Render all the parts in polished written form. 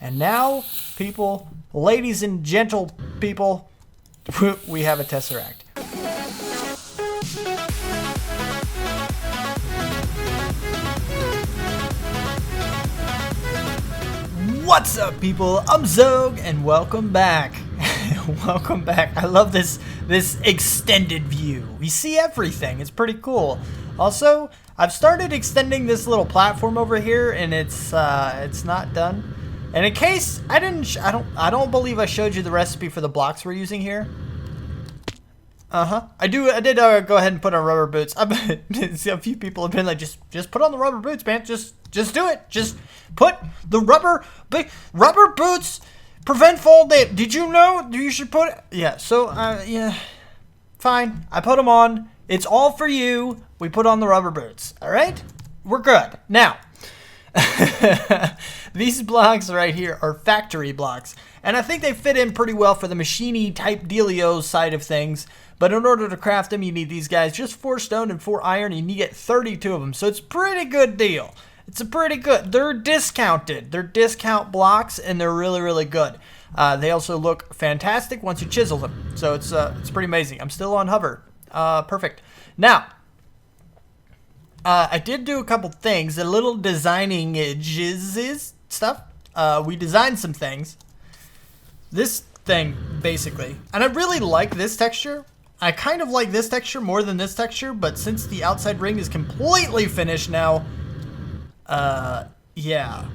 And now, people, ladies and gentle people, we have a Tesseract. What's up, people? I'm Xogue, and welcome back. Welcome back. I love this extended view. We see everything. It's pretty cool. Also, I've started extending this little platform over here, and it's not done. And in case I don't believe I showed you the recipe for the blocks we're using here. I did go ahead and put on rubber boots. A few people have been like, just put on the rubber boots, man. Just do it. Just put the rubber boots prevent fall damage. Did you know you should put it? Yeah. So yeah, fine. I put them on. It's all for you. We put on the rubber boots. All right, we're good now. These blocks right here are factory blocks, and I think they fit in pretty well for the machiney type dealio side of things. But in order to craft them, you need these guys, just 4 stone and 4 iron, and you get 32 of them. So it's a pretty good deal. It's a pretty good. They're discounted. They're discount blocks, and they're really, really good. They also look fantastic once you chisel them. So it's pretty amazing. I'm still on hover. Perfect. Now, I did do a couple things, a little designing stuff. We designed some things. This thing, basically. And I really like this texture. I kind of like this texture more than this texture, but since the outside ring is completely finished now, yeah.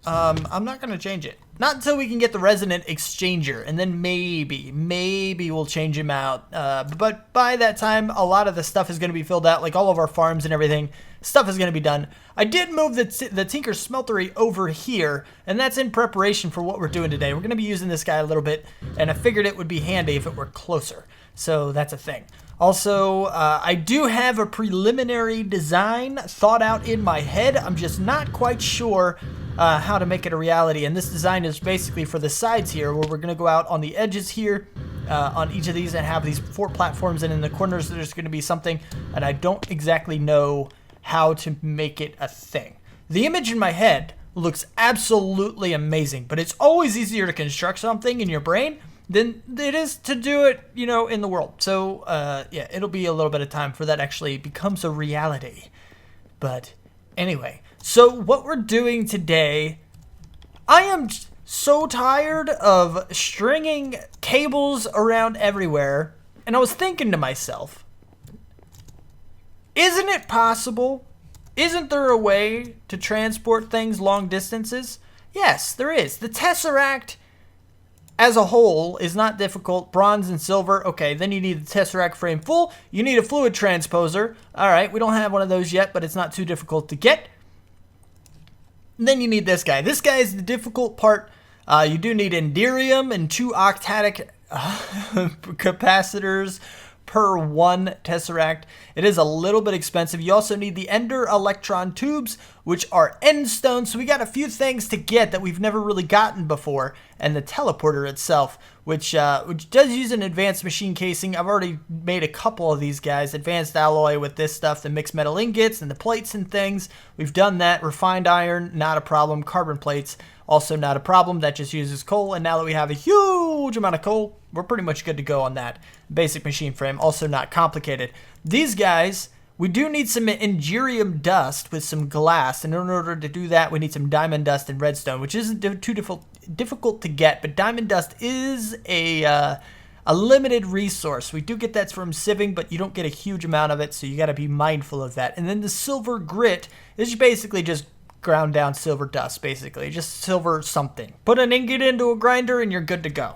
I'm not going to change it. Not until we can get the resonant exchanger, and then maybe we'll change him out. But by that time, a lot of the stuff is going to be filled out, like all of our farms and everything. Stuff is going to be done. I did move the Tinker Smeltery over here, and that's in preparation for what we're doing today. We're going to be using this guy a little bit, and I figured it would be handy if it were closer. So that's a thing. Also, I do have a preliminary design thought out in my head. I'm just not quite sure how to make it a reality. And this design is basically for the sides here, where we're going to go out on the edges here on each of these and have these 4 platforms. And in the corners, there's going to be something. And I don't exactly know how to make it a thing. The image in my head looks absolutely amazing, but it's always easier to construct something in your brain than it is to do it, you know, in the world. So, yeah, it'll be a little bit of time for that actually becomes a reality. But anyway, so what we're doing today, I am so tired of stringing cables around everywhere. And I was thinking to myself, isn't it possible? Isn't there a way to transport things long distances? Yes, there is. The Tesseract as a whole is not difficult. Bronze and silver. Okay, then you need the Tesseract frame full. You need a fluid transposer. All right, we don't have one of those yet, but it's not too difficult to get. And then you need this guy. This guy is the difficult part. You do need Enderium and 2 octatic capacitors per 1 Tesseract. It is a little bit expensive. You also need the Ender electron tubes, which are endstone. So we got a few things to get that we've never really gotten before. And the teleporter itself, which does use an advanced machine casing. I've already made a couple of these guys. Advanced alloy with this stuff, the mixed metal ingots and the plates and things. We've done that. Refined iron, not a problem. Carbon plates, also not a problem. That just uses coal. And now that we have a huge amount of coal, we're pretty much good to go on that. Basic machine frame, also not complicated. These guys, we do need some Enderium dust with some glass. And in order to do that, we need some diamond dust and redstone, which isn't too difficult to get. But diamond dust is a limited resource. We do get that from sieving, but you don't get a huge amount of it, so you got to be mindful of that. And then the silver grit is basically just ground down silver dust, basically. Just silver something. Put an ingot into a grinder and you're good to go.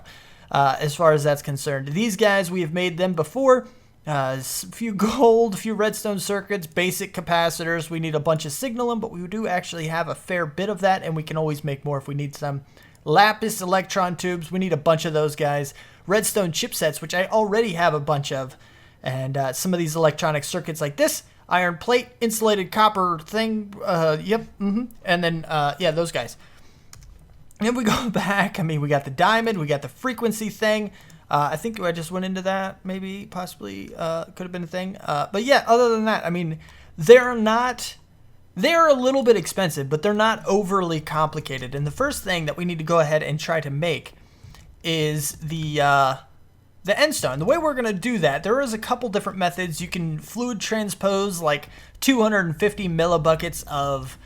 As far as that's concerned. These guys, we have made them before. A few gold, a few redstone circuits, basic capacitors. We need a bunch of signalum, but we do actually have a fair bit of that, and we can always make more if we need some. Lapis electron tubes, we need a bunch of those guys. Redstone chipsets, which I already have a bunch of. And some of these electronic circuits like this. Iron plate, insulated copper thing. And then, yeah, those guys. And we go back, I mean, we got the diamond, we got the frequency thing. I think I just went into that, maybe, possibly, could have been a thing. But yeah, other than that, I mean, they're not They're a little bit expensive, but they're not overly complicated. And the first thing that we need to go ahead and try to make is the end stone. The way we're going to do that, there is a couple different methods. You can fluid transpose like 250 millibuckets of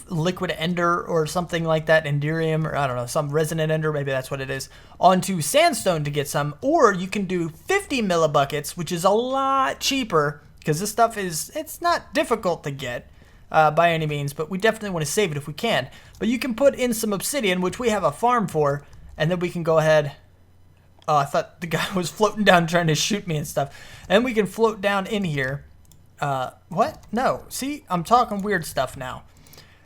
liquid ender or something like that, enderium, or I don't know, some resonant ender, maybe that's what it is, onto sandstone to get some. Or you can do 50 millibuckets, which is a lot cheaper because this stuff it's not difficult to get by any means, but we definitely want to save it if we can. But you can put in some obsidian, which we have a farm for, and then we can go ahead. Oh, I thought the guy was floating down trying to shoot me and stuff. And we can float down in here. What? No. See, I'm talking weird stuff now.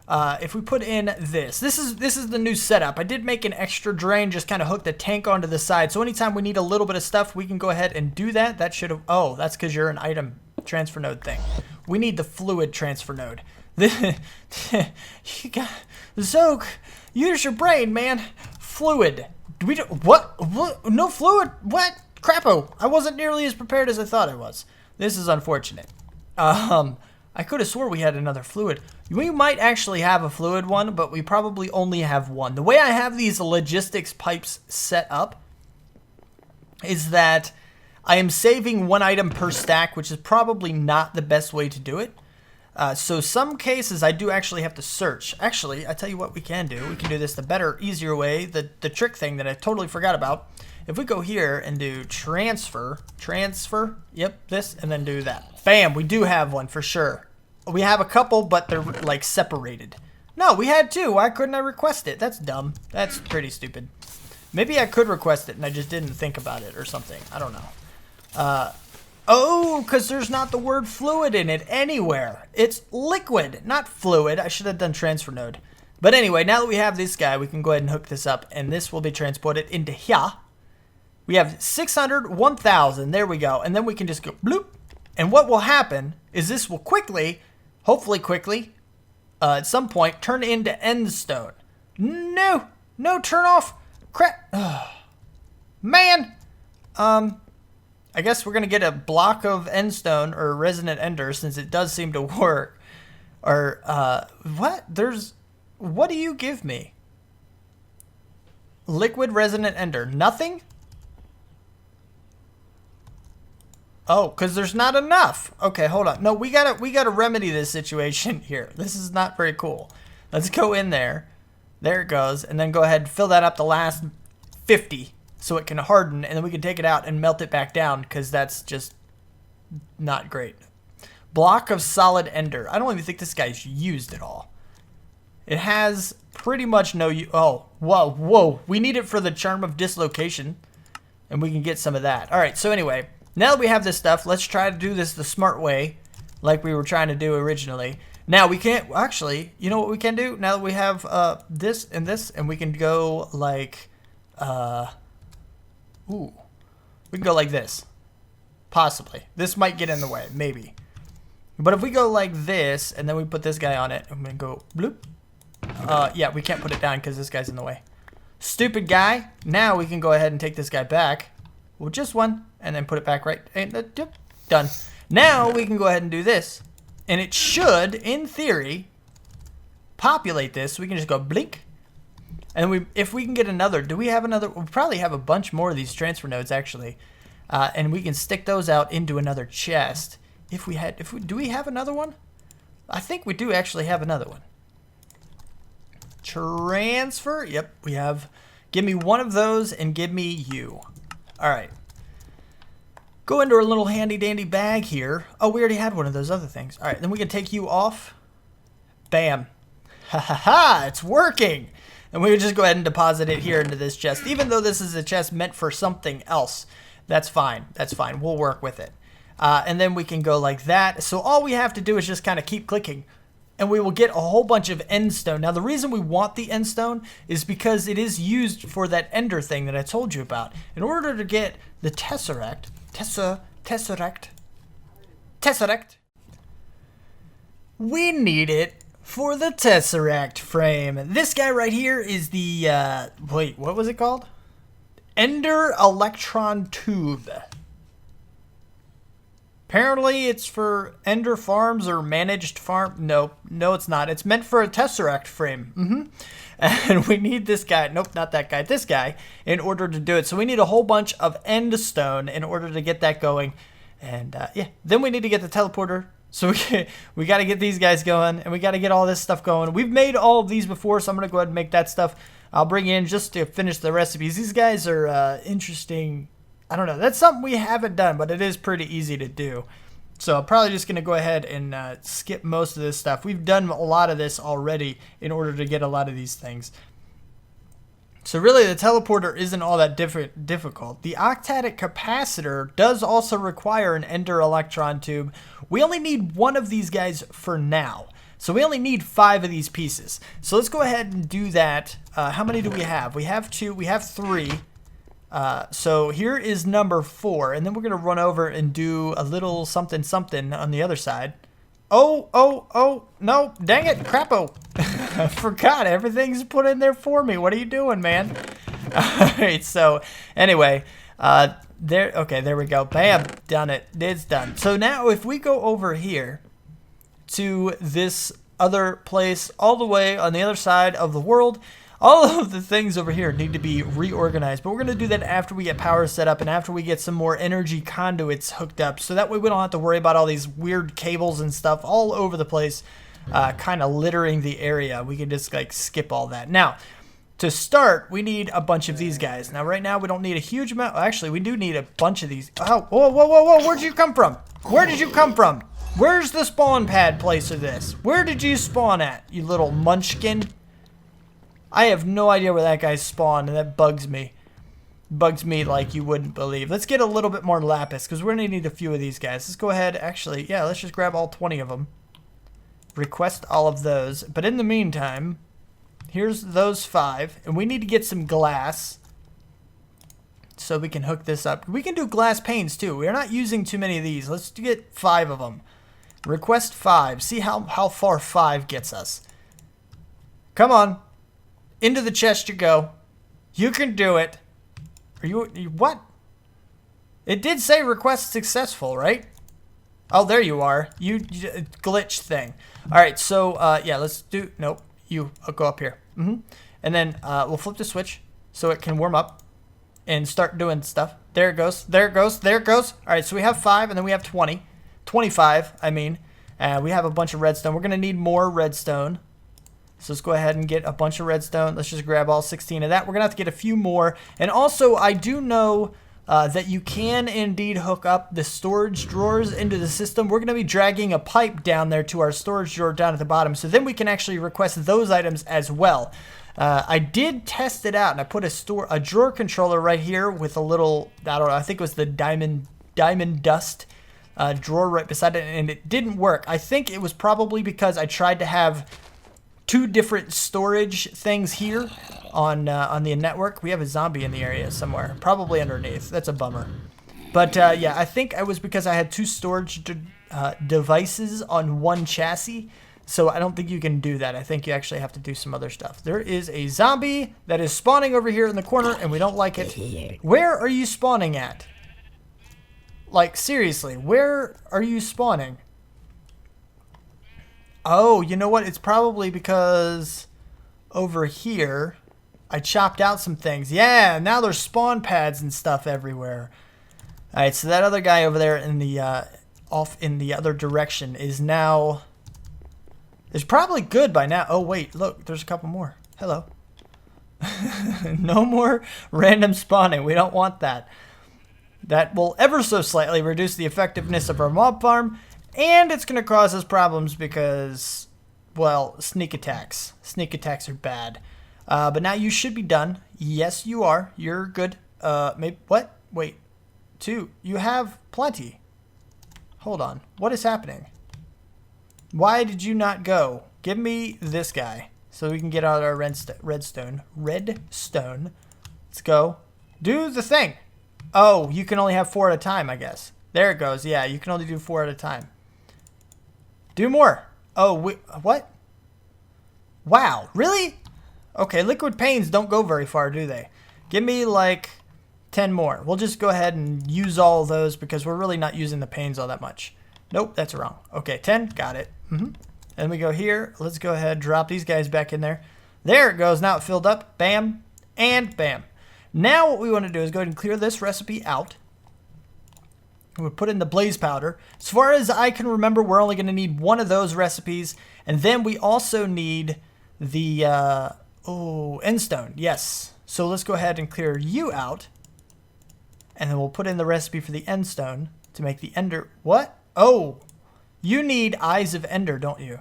If we put in this is the new setup. I did make an extra drain, just kind of hook the tank onto the side. So anytime we need a little bit of stuff, we can go ahead and do that. That should have, oh, that's because you're an item transfer node thing. We need the fluid transfer node. You got, Xogue, use your brain, man. Fluid. What? No fluid? What? Crapo. I wasn't nearly as prepared as I thought I was. This is unfortunate. I could have swore we had another fluid. We might actually have a fluid one, but we probably only have one. The way I have these logistics pipes set up is that I am saving one item per stack, which is probably not the best way to do it. So some cases I do actually have to search. Actually, I tell you what we can do. We can do this the better, easier way, the trick thing that I totally forgot about. If we go here and do transfer, yep, this, and then do that. Bam, we do have one for sure. We have a couple, but they're like separated. No, we had two. Why couldn't I request it? That's dumb. That's pretty stupid. Maybe I could request it and I just didn't think about it or something. I don't know. Oh, because there's not the word fluid in it anywhere. It's liquid, not fluid. I should have done transfer node. But anyway, now that we have this guy, we can go ahead and hook this up, and this will be transported into here. We have 600, 1,000. There we go. And then we can just go bloop. And what will happen is this will quickly, hopefully quickly, at some point, turn into end stone. No, turn off. Crap. Man. I guess we're going to get a block of endstone or resonant ender since it does seem to work. Or, what? What do you give me? Liquid resonant ender. Nothing? Oh, because there's not enough. Okay, hold on. No, we gotta remedy this situation here. This is not very cool. Let's go in there. There it goes. And then go ahead and fill that up the last 50. So it can harden, and then we can take it out and melt it back down, because that's just not great. Block of solid ender. I don't even think this guy's used at all. It has pretty much no use. Oh, whoa. We need it for the charm of dislocation, and we can get some of that. All right, so anyway, now that we have this stuff, let's try to do this the smart way, like we were trying to do originally. Now, we can't, actually, you know what we can do? Now that we have this, and we can go like, ooh, we can go like this. Possibly. This might get in the way, maybe. But if we go like this, and then we put this guy on it, I'm going to go bloop. Yeah, we can't put it down because this guy's in the way. Stupid guy. Now we can go ahead and take this guy back. Well, just one, and then put it back right. Done. Now we can go ahead and do this. And it should, in theory, populate this. We can just go blink. And if we can get another, do we have another? We probably have a bunch more of these transfer nodes actually, and we can stick those out into another chest. Do we have another one? I think we do actually have another one. Transfer. Yep, we have. Give me one of those and give me you. All right. Go into our little handy dandy bag here. Oh, we already had one of those other things. All right, then we can take you off. Bam. Ha ha ha! It's working. And we would just go ahead and deposit it here into this chest. Even though this is a chest meant for something else, that's fine. That's fine. We'll work with it. And then we can go like that. So all we have to do is just kind of keep clicking. And we will get a whole bunch of endstone. Now, the reason we want the endstone is because it is used for that ender thing that I told you about. In order to get the tesseract, we need it for the Tesseract frame. This guy right here is the, wait, what was it called? Ender Electron Tube. Apparently it's for Ender farms or managed farm. No, it's not. It's meant for a Tesseract frame. And we need this guy. Nope, not that guy. This guy in order to do it. So we need a whole bunch of end stone in order to get that going. And yeah, then we need to get the teleporter. So we got to get these guys going, and we got to get all this stuff going. We've made all of these before, so I'm going to go ahead and make that stuff. I'll bring in just to finish the recipes. These guys are interesting. I don't know. That's something we haven't done, but it is pretty easy to do. So I'm probably just going to go ahead and skip most of this stuff. We've done a lot of this already in order to get a lot of these things. So really, the teleporter isn't all that difficult. The octatic capacitor does also require an ender electron tube. We only need one of these guys for now. So we only need 5 of these pieces. So let's go ahead and do that. How many do we have? We have 2. We have 3. So here is number 4. And then we're going to run over and do a little something on the other side. Oh, no, dang it, crapo. I forgot, everything's put in there for me. What are you doing, man? Alright, so, anyway, there we go. Bam, done it. It's done. So now if we go over here to this other place all the way on the other side of the world, all of the things over here need to be reorganized, but we're going to do that after we get power set up and after we get some more energy conduits hooked up, so that way we don't have to worry about all these weird cables and stuff all over the place, kind of littering the area. We can just like skip all that. Now, to start, we need a bunch of these guys. Now, right now, we don't need a huge amount. Actually, we do need a bunch of these. Oh, whoa, where'd you come from? Where did you come from? Where's the spawn pad place of this? Where did you spawn at, you little munchkin? I have no idea where that guy spawned, and that bugs me. Bugs me like you wouldn't believe. Let's get a little bit more lapis, because we're going to need a few of these guys. Let's go ahead. Actually, yeah, let's just grab all 20 of them. Request all of those. But in the meantime, here's those 5. And we need to get some glass so we can hook this up. We can do glass panes, too. We're not using too many of these. Let's get 5 of them. Request 5. See how far 5 gets us. Come on. Into the chest you go. You can do it. Are you what? It did say request successful, right? Oh, there you are. You glitch thing. All right, so yeah, let's do. Nope, you go up here. And then we'll flip the switch so it can warm up and start doing stuff. There it goes. There it goes. There it goes. All right, so we have 5, and then we have 20, 25. I mean, we have a bunch of redstone. We're gonna need more redstone. So let's go ahead and get a bunch of redstone. Let's just grab all 16 of that. We're going to have to get a few more. And also, I do know that you can indeed hook up the storage drawers into the system. We're going to be dragging a pipe down there to our storage drawer down at the bottom. So then we can actually request those items as well. I did test it out, and I put a drawer controller right here with a little, I don't know, I think it was the diamond dust drawer right beside it, and it didn't work. I think it was probably because I tried to have 2 different storage things here on the network. We have a zombie in the area somewhere, probably underneath. That's a bummer. But yeah, I think it was because I had 2 storage devices on one chassis. So I don't think you can do that. I think you actually have to do some other stuff. There is a zombie that is spawning over here in the corner, and we don't like it. Where are you spawning at? Like, seriously, where are you spawning? Oh, you know what? It's probably because over here I chopped out some things. Yeah, now there's spawn pads and stuff everywhere. All right, so that other guy over there in the off in the other direction is probably good by now. Oh wait, look, there's a couple more. Hello. No more random spawning. We don't want that. That will ever so slightly reduce the effectiveness of our mob farm. And it's going to cause us problems because, well, sneak attacks. Sneak attacks are bad. But now you should be done. Yes, you are. You're good. Maybe, what? Wait. 2. You have plenty. Hold on. What is happening? Why did you not go? Give me this guy so we can get out our redstone. Redstone. Let's go. Do the thing. Oh, you can only have 4 at a time, I guess. There it goes. Yeah, you can only do 4 at a time. Do more. Oh, what? Wow, really? Okay, liquid panes don't go very far, do they? Give me like 10 more. We'll just go ahead and use all of those because we're really not using the panes all that much. Nope, that's wrong. Okay, 10, got it. And we go here. Let's go ahead, drop these guys back in there. There it goes. Now it filled up. Bam, and bam. Now what we want to do is go ahead and clear this recipe out. We'll put in the blaze powder. As far as I can remember, we're only going to need one of those recipes. And then we also need the, endstone. Yes. So let's go ahead and clear you out. And then we'll put in the recipe for the endstone to make the ender. What? Oh, you need eyes of ender, don't you?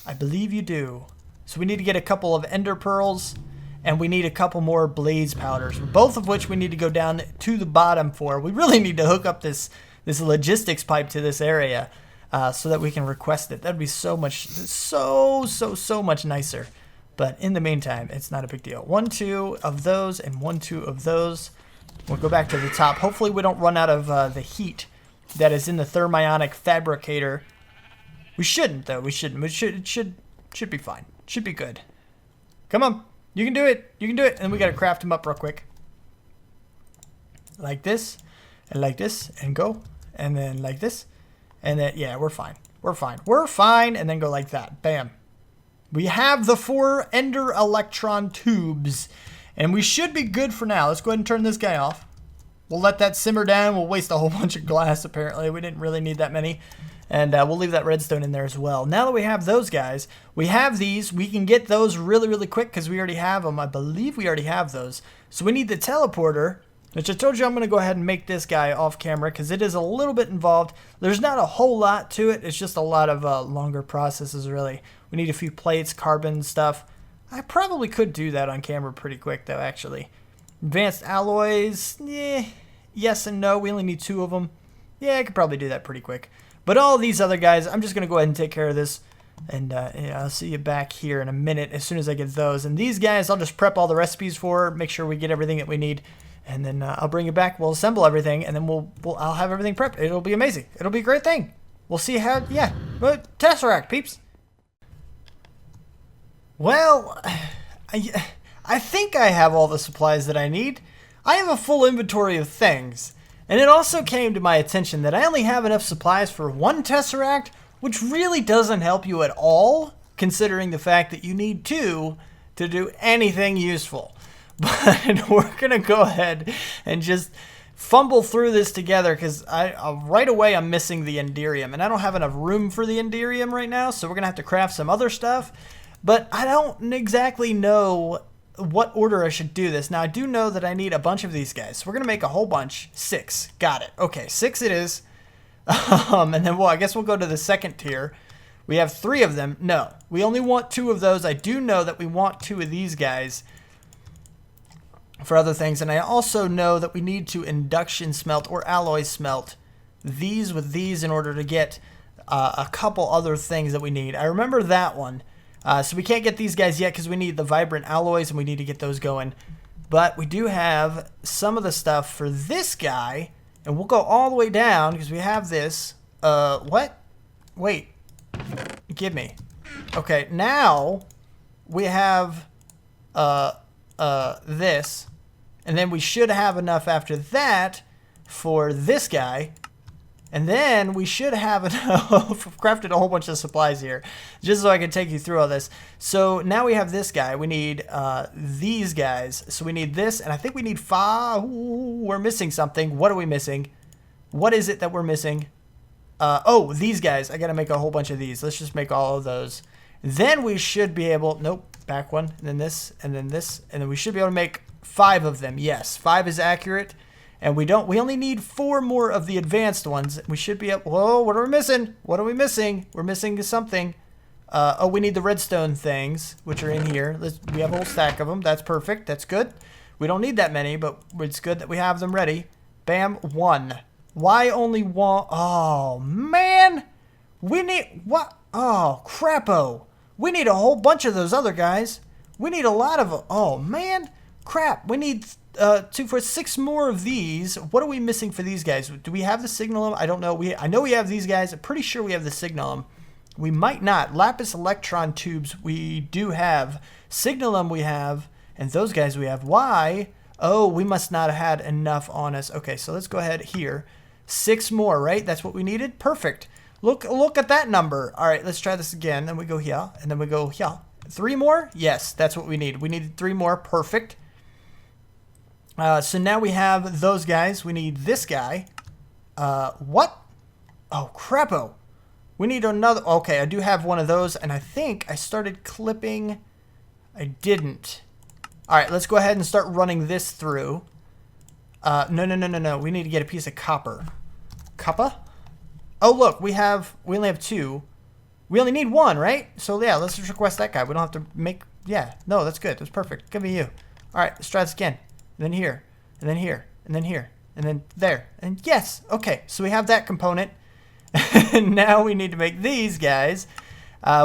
I believe you do. So we need to get a couple of ender pearls. And we need a couple more blaze powders, both of which we need to go down to the bottom for. We really need to hook up this logistics pipe to this area so that we can request it. That'd be so much nicer. But in the meantime, it's not a big deal. 1, 2 of those and 1, 2 of those. We'll go back to the top. Hopefully we don't run out of the heat that is in the thermionic fabricator. We shouldn't, though. We shouldn't. It should be fine. Should be good. Come on. You can do it. You can do it. And we got to craft him up real quick. Like this. And like this. And go. And then like this. And then, yeah, we're fine. We're fine. We're fine. And then go like that. Bam. We have the 4 ender electron tubes. And we should be good for now. Let's go ahead and turn this guy off. We'll let that simmer down. We'll waste a whole bunch of glass, apparently. We didn't really need that many. And we'll leave that redstone in there as well. Now that we have those guys, we have these. We can get those really, really quick because we already have them. I believe we already have those. So we need the teleporter, which I told you I'm going to go ahead and make this guy off camera because it is a little bit involved. There's not a whole lot to it. It's just a lot of longer processes, really. We need a few plates, carbon stuff. I probably could do that on camera pretty quick, though, actually. Advanced alloys, yes and no. We only need 2 of them. Yeah, I could probably do that pretty quick. But all these other guys, I'm just going to go ahead and take care of this. And yeah, I'll see you back here in a minute as soon as I get those. And these guys, I'll just prep all the recipes for, make sure we get everything that we need. And then I'll bring it back. We'll assemble everything. And then I'll have everything prepped. It'll be amazing. It'll be a great thing. We'll see how, yeah. But Tesseract, peeps. Well, I think I have all the supplies that I need. I have a full inventory of things. And it also came to my attention that I only have enough supplies for 1 Tesseract, which really doesn't help you at all, considering the fact that you need 2 to do anything useful. But we're going to go ahead and just fumble through this together because right away I'm missing the Enderium. And I don't have enough room for the Enderium right now, so we're going to have to craft some other stuff. But I don't exactly know what order I should do this. Now, I do know that I need a bunch of these guys. So we're going to make a whole bunch. 6. Got it. Okay, 6 it is. And then, well, I guess we'll go to the second tier. We have 3 of them. No, we only want 2 of those. I do know that we want 2 of these guys for other things. And I also know that we need to induction smelt or alloy smelt these with these in order to get a couple other things that we need. I remember that one. So we can't get these guys yet because we need the vibrant alloys and we need to get those going. But we do have some of the stuff for this guy. And we'll go all the way down because we have this. What? Wait. Give me. Okay, now we have this. And then we should have enough after that for this guy. And then we should have enough. I've crafted a whole bunch of supplies here just so I can take you through all this. So now we have this guy. We need these guys. So we need this. And I think we need 5. Ooh, we're missing something. What are we missing? What is it that we're missing? Oh, these guys. I got to make a whole bunch of these. Let's just make all of those. Then we should be able. Nope. Back one. And then this. And then this. And then we should be able to make 5 of them. Yes. 5 is accurate. And we only need 4 more of the advanced ones. We should be up. Whoa, what are we missing? What are we missing? We're missing something. Oh, we need the redstone things, which are in here. We have a whole stack of them. That's perfect. That's good. We don't need that many, but it's good that we have them ready. Bam, 1. Why only 1? Oh, man. We need, what? Oh, crapo. We need a whole bunch of those other guys. We need a lot of them. Oh, man. Crap. We need 2 for 6 more of these. What are we missing for these guys? Do we have the signalum? I don't know. I know we have these guys. I'm pretty sure we have the signalum. We might not. Lapis electron tubes we do have. Signalum we have. And those guys we have. Why Oh, we must not have had enough on us. Okay, so let's go ahead here. 6 more, right? That's what we needed? Perfect. Look at that number. All right, let's try this again. Then we go here, and then we go here. 3 more? Yes, that's what we need. We needed 3 more. Perfect. So now we have those guys. We need this guy. What? Oh, crapo. We need another. Okay, I do have one of those, and I think I started clipping. I didn't. All right, let's go ahead and start running this through. No. We need to get a piece of copper. Copper? Oh, look, we only have 2. We only need 1, right? So, yeah, let's just request that guy. We don't have to make, yeah. No, that's good. That's perfect. Give me you. All right, let's try this again. And then here, and then here, and then here, and then there. And yes, okay, so we have that component. And now we need to make these guys,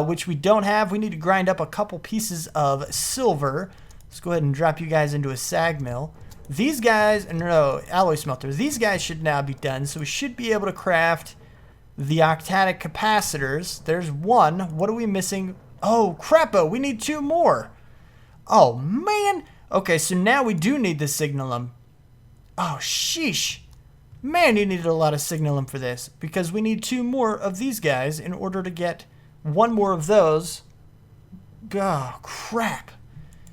which we don't have. We need to grind up a couple pieces of silver. Let's go ahead and drop you guys into a sag mill. These guys, no, alloy smelter. These guys should now be done, so we should be able to craft the octadic capacitors. There's 1. What are we missing? Oh, crapo, we need 2 more. Oh, man. Okay, so now we do need the signalum. Oh, sheesh. Man, you needed a lot of signalum for this, because we need 2 more of these guys in order to get 1 more of those. Oh, crap.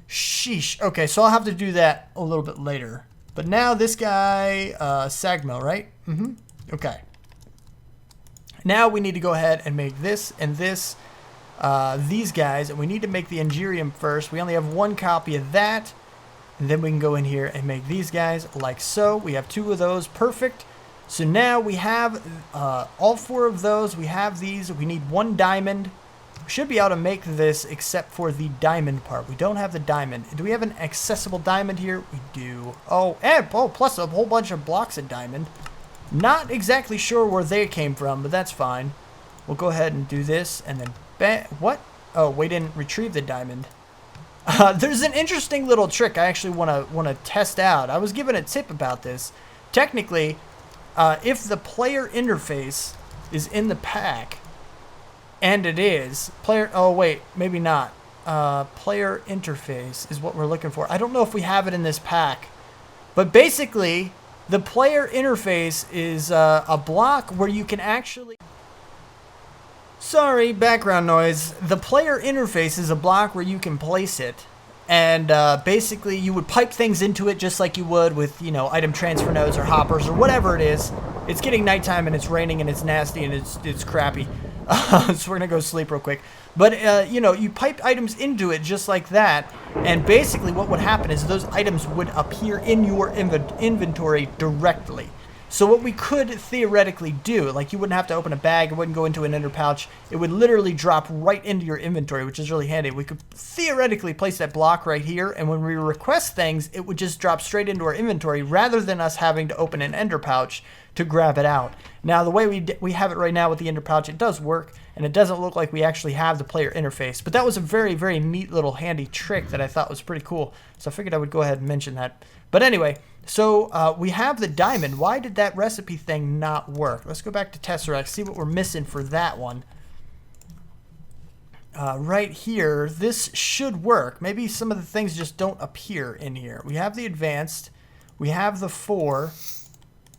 Sheesh. Okay, so I'll have to do that a little bit later. But now this guy, sag mill, right? Okay. Now we need to go ahead and make this and this, these guys, and we need to make the Engirium first. We only have 1 copy of that, and then we can go in here and make these guys like so. We have 2 of those. Perfect. So now we have all 4 of those. We have these. We need 1 diamond. We should be able to make this except for the diamond part. We don't have the diamond. Do we have an accessible diamond here? We do. Oh, and plus a whole bunch of blocks of diamond. Not exactly sure where they came from, but that's fine. We'll go ahead and do this, and then what? Oh, we didn't retrieve the diamond. There's an interesting little trick I actually want to test out. I was given a tip about this. Technically, if the player interface is in the pack, and it is player. Oh wait, maybe not. Player interface is what we're looking for. I don't know if we have it in this pack, but basically, the player interface is a block where you can actually. Sorry, background noise. The player interface is a block where you can place it, and basically you would pipe things into it just like you would with, you know, item transfer nodes or hoppers or whatever it is. It's getting nighttime and it's raining and it's nasty and it's crappy. So we're gonna go sleep real quick. But you know, you pipe items into it just like that, and basically what would happen is those items would appear in your inventory directly. So what we could theoretically do, like you wouldn't have to open a bag, it wouldn't go into an inner pouch, it would literally drop right into your inventory, which is really handy. We could theoretically place that block right here, and when we request things, it would just drop straight into our inventory rather than us having to open an ender pouch to grab it out. Now, the way we have it right now with the ender pouch, it does work, and it doesn't look like we actually have the player interface. But that was a very, very neat little handy trick that I thought was pretty cool. So I figured I would go ahead and mention that. But anyway, so we have the diamond. Why did that recipe thing not work? Let's go back to Tesseract, see what we're missing for that one. Right here, this should work. Maybe some of the things just don't appear in here. We have the advanced. We have the 4.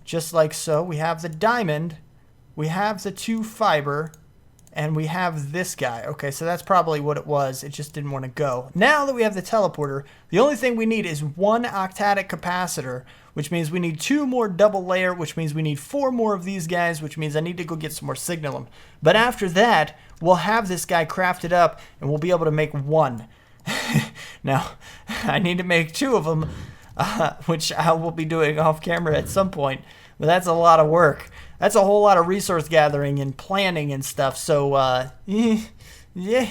Just like so. We have the diamond, we have the 2 fiber, and we have this guy. Okay, so that's probably what it was. It just didn't want to go. Now that we have the teleporter, the only thing we need is 1 octadic capacitor, which means we need 2 more double layer, which means we need 4 more of these guys, which means I need to go get some more signalum. But after that, we'll have this guy crafted up, and we'll be able to make 1. Now, I need to make 2 of them. Which I will be doing off camera at some point, but that's a lot of work. That's a whole lot of resource gathering and planning and stuff. So, yeah,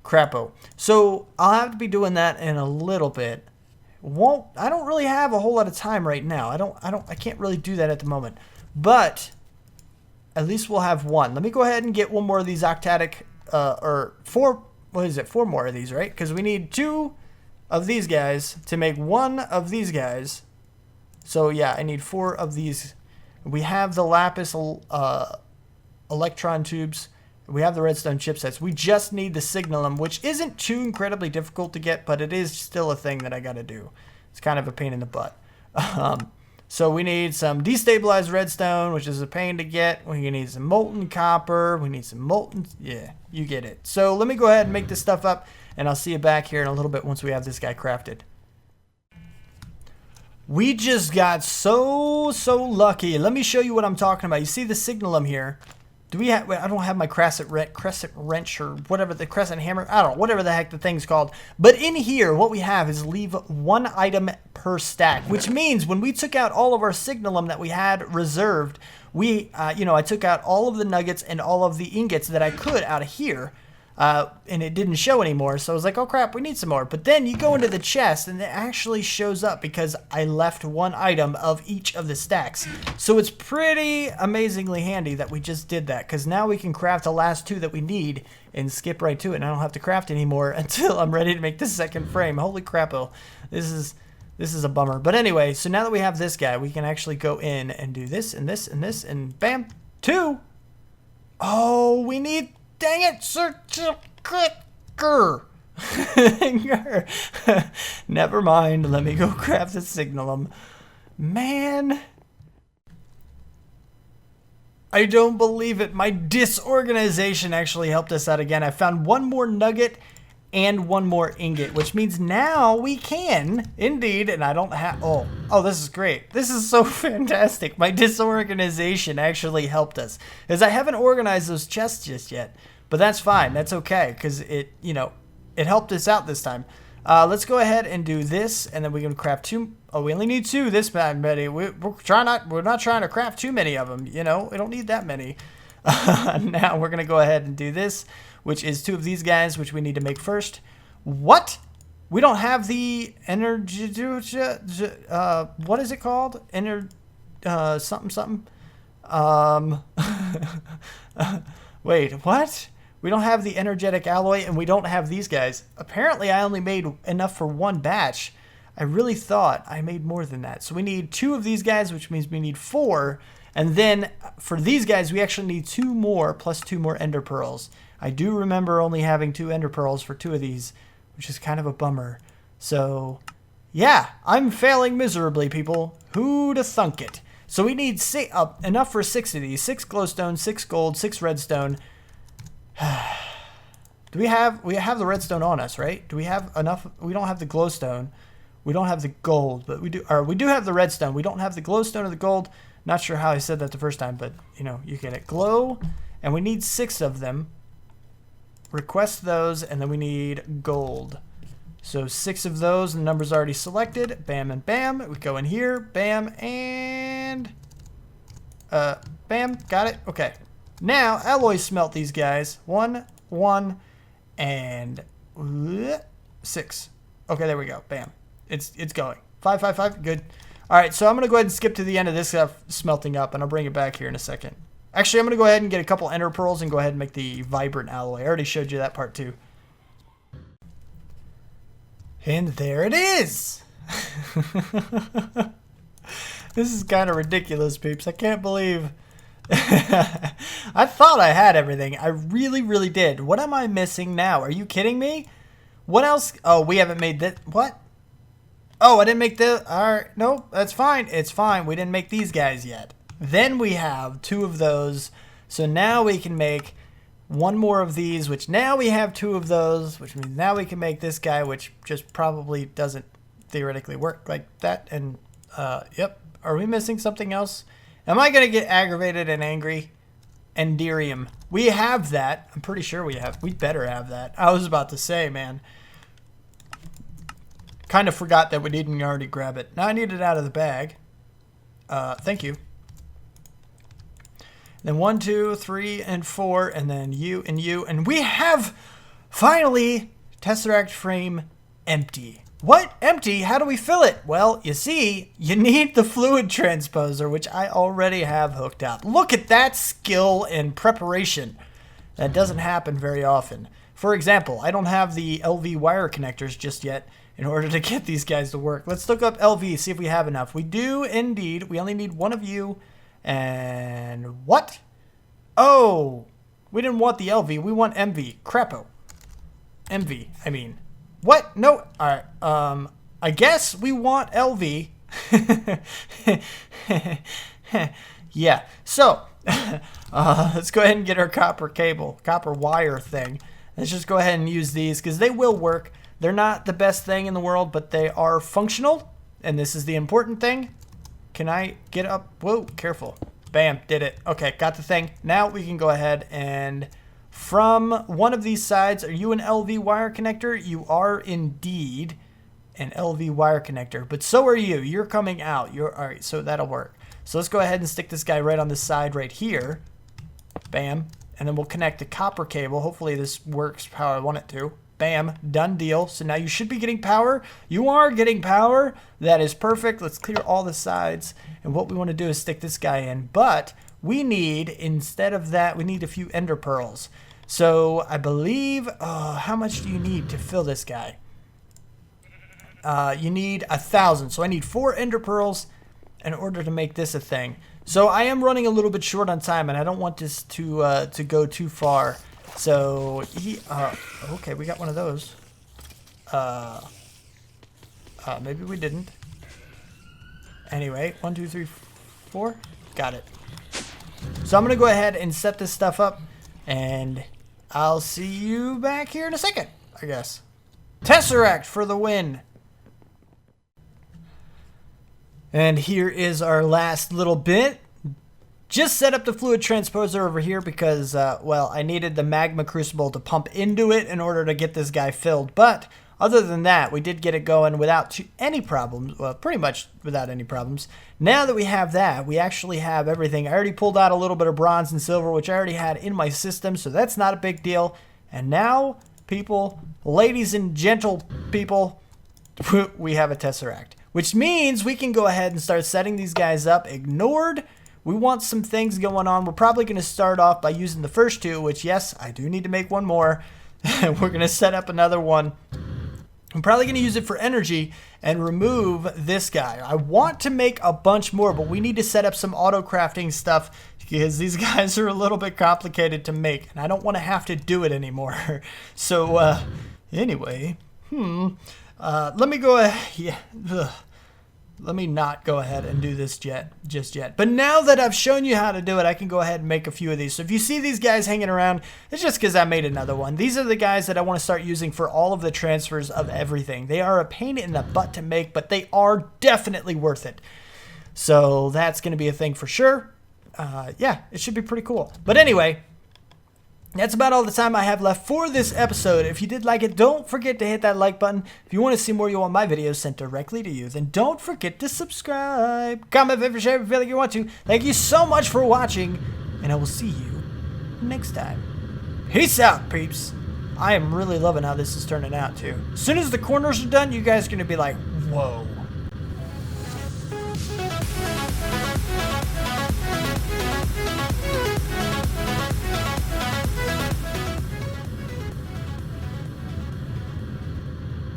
crapo. So I'll have to be doing that in a little bit. I don't really have a whole lot of time right now. I can't really do that at the moment. But at least we'll have 1. Let me go ahead and get 1 more of these octadic, or 4. What is it? 4 more of these, right? Because we need 2 of these guys to make 1 of these guys. So yeah, I need 4 of these. We have the lapis electron tubes. We have the redstone chipsets. We just need the signalum, which isn't too incredibly difficult to get, but it is still a thing that I gotta do. It's kind of a pain in the butt. So we need some destabilized redstone, which is a pain to get. We need some molten copper. We need some molten... Yeah, you get it. So let me go ahead and make this stuff up, and I'll see you back here in a little bit once we have this guy crafted. We just got so lucky. Let me show you what I'm talking about. You see the signalum here. Do we have... I don't have my crescent wrench or whatever, the crescent hammer. I don't know, whatever the heck the thing's called. But in here, what we have is leave one item per stack, which means when we took out all of our signalum that we had reserved, we, you know, I took out all of the nuggets and all of the ingots that I could out of here. And it didn't show anymore, so I was like, oh crap, we need some more. But then you go into the chest and it actually shows up because I left one item of each of the stacks. So it's pretty amazingly handy that we just did that, because now we can craft the last two that we need and skip right to it, and I don't have to craft anymore until I'm ready to make the second frame. Holy crap-o. This is a bummer. But anyway, so now that we have this guy, we can actually go in and do this and this and this, and bam, 2. Oh, we need... Dang it, Never mind, let me go craft the signalum. Man. I don't believe it. My disorganization actually helped us out again. I found one more nugget and one more ingot, which means now we can, indeed, and I don't have... Oh, this is great. This is so fantastic. My disorganization actually helped us, because I haven't organized those chests just yet. But that's fine. That's okay, because it, you know, it helped us out this time. Let's go ahead and do this, and then we can craft 2. Oh, we only need 2 this time, Betty. We're not trying to craft too many of them. You know, we don't need that many. Now we're gonna go ahead and do this, which is 2 of these guys, which we need to make first. What? We don't have the energy. What is it called? Something. Wait, what? We don't have the energetic alloy, and we don't have these guys. Apparently, I only made enough for 1 batch. I really thought I made more than that. So we need 2 of these guys, which means we need 4. And then for these guys, we actually need 2 more plus 2 more ender pearls. I do remember only having 2 ender pearls for 2 of these, which is kind of a bummer. So, yeah, I'm failing miserably, people. Who'da thunk it? So we need enough for 6 of these. 6 glowstone, 6 gold, 6 redstone. Do we have the redstone on us, right? Do we have enough? We don't have the glowstone. We don't have the gold, but we do have the redstone. We don't have the glowstone or the gold. Not sure how I said that the first time, but you know, you get it. Glow, and we need 6 of them. Request those, and then we need gold. So 6 of those, the number's already selected. Bam and bam. We go in here. Bam and... bam. Got it. Okay. Now, alloy smelt these guys. 1, 1, and 6. Okay, there we go. Bam. It's going. 5, 5, 5. Good. All right, so I'm going to go ahead and skip to the end of this stuff smelting up, and I'll bring it back here in a second. Actually, I'm going to go ahead and get a couple ender pearls and go ahead and make the vibrant alloy. I already showed you that part too. And there it is. This is kind of ridiculous, peeps. I can't believe... I thought I had everything. I really, really did. What am I missing now? Are you kidding me? What else? Oh, we haven't made that. What? Oh, I didn't make the... All right. Nope, that's fine. It's fine. We didn't make these guys yet. Then we have 2 of those. So now we can make 1 more of these, which now we have 2 of those, which means now we can make this guy, which just probably doesn't theoretically work like that. And, yep. Are we missing something else? Am I going to get aggravated and angry? Enderium. We have that. I'm pretty sure we have. We better have that. I was about to say, man. Kind of forgot that we didn't already grab it. Now I need it out of the bag. Thank you. Then 1, 2, 3, and 4, and then you and you. And we have, finally, Tesseract frame empty. What? Empty? How do we fill it? Well, you see, you need the fluid transposer, which I already have hooked up. Look at that skill and preparation. That doesn't happen very often. For example, I don't have the LV wire connectors just yet in order to get these guys to work. Let's look up LV, see if we have enough. We do indeed. We only need 1 of you. And what? Oh, we didn't want the LV. We want MV. Crapo. MV, I mean. What? No. All right. I guess we want LV. Yeah, so let's go ahead and get our copper wire thing. Let's just go ahead and use these because they will work. They're not the best thing in the world, but they are functional, and this is the important thing. Can I get up? Whoa, careful. Bam, did it. Okay, got the thing. Now we can go ahead and from one of these sides, are you an LV wire connector? You are indeed an LV wire connector, but so are you. You're coming out. All right, so that'll work. So let's go ahead and stick this guy right on this side right here. Bam. And then we'll connect the copper cable. Hopefully this works how I want it to. Bam. Done deal. So now you should be getting power. You are getting power. That is perfect. Let's clear all the sides. And what we want to do is stick this guy in. But we need, instead of that, we need a few ender pearls. So I believe, how much do you need to fill this guy? You need 1,000. So I need 4 ender pearls in order to make this a thing. So I am running a little bit short on time, and I don't want this to go too far. So okay, we got one of those. Maybe we didn't. Anyway, 1, 2, 3, 4. Got it. So I'm gonna go ahead and set this stuff up, and I'll see you back here in a second, I guess. Tesseract for the win. And here is our last little bit. Just set up the fluid transposer over here because, well, I needed the magma crucible to pump into it in order to get this guy filled. But other than that, we did get it going without any problems. Well, pretty much without any problems. Now that we have that, we actually have everything. I already pulled out a little bit of bronze and silver, which I already had in my system, so that's not a big deal. And now, people, ladies and gentle people, we have a Tesseract. Which means we can go ahead and start setting these guys up. Ignored. We want some things going on. We're probably going to start off by using the first 2, which, yes, I do need to make one more. We're going to set up another one. I'm probably going to use it for energy and remove this guy. I want to make a bunch more, but we need to set up some auto crafting stuff because these guys are a little bit complicated to make, and I don't want to have to do it anymore. So, anyway, let me go ahead. Yeah. Let me not go ahead and do this just yet. But now that I've shown you how to do it, I can go ahead and make a few of these. So if you see these guys hanging around, it's just because I made another one. These are the guys that I want to start using for all of the transfers of everything. They are a pain in the butt to make, but they are definitely worth it. So that's going to be a thing for sure. Yeah, it should be pretty cool. But anyway, that's about all the time I have left for this episode. If you did like it, don't forget to hit that like button. If you want to see more, you want my videos sent directly to you, then don't forget to subscribe. Comment, favorite, share if you feel like you want to. Thank you so much for watching, and I will see you next time. Peace out, peeps. I am really loving how this is turning out, too. As soon as the corners are done, you guys are going to be like, whoa.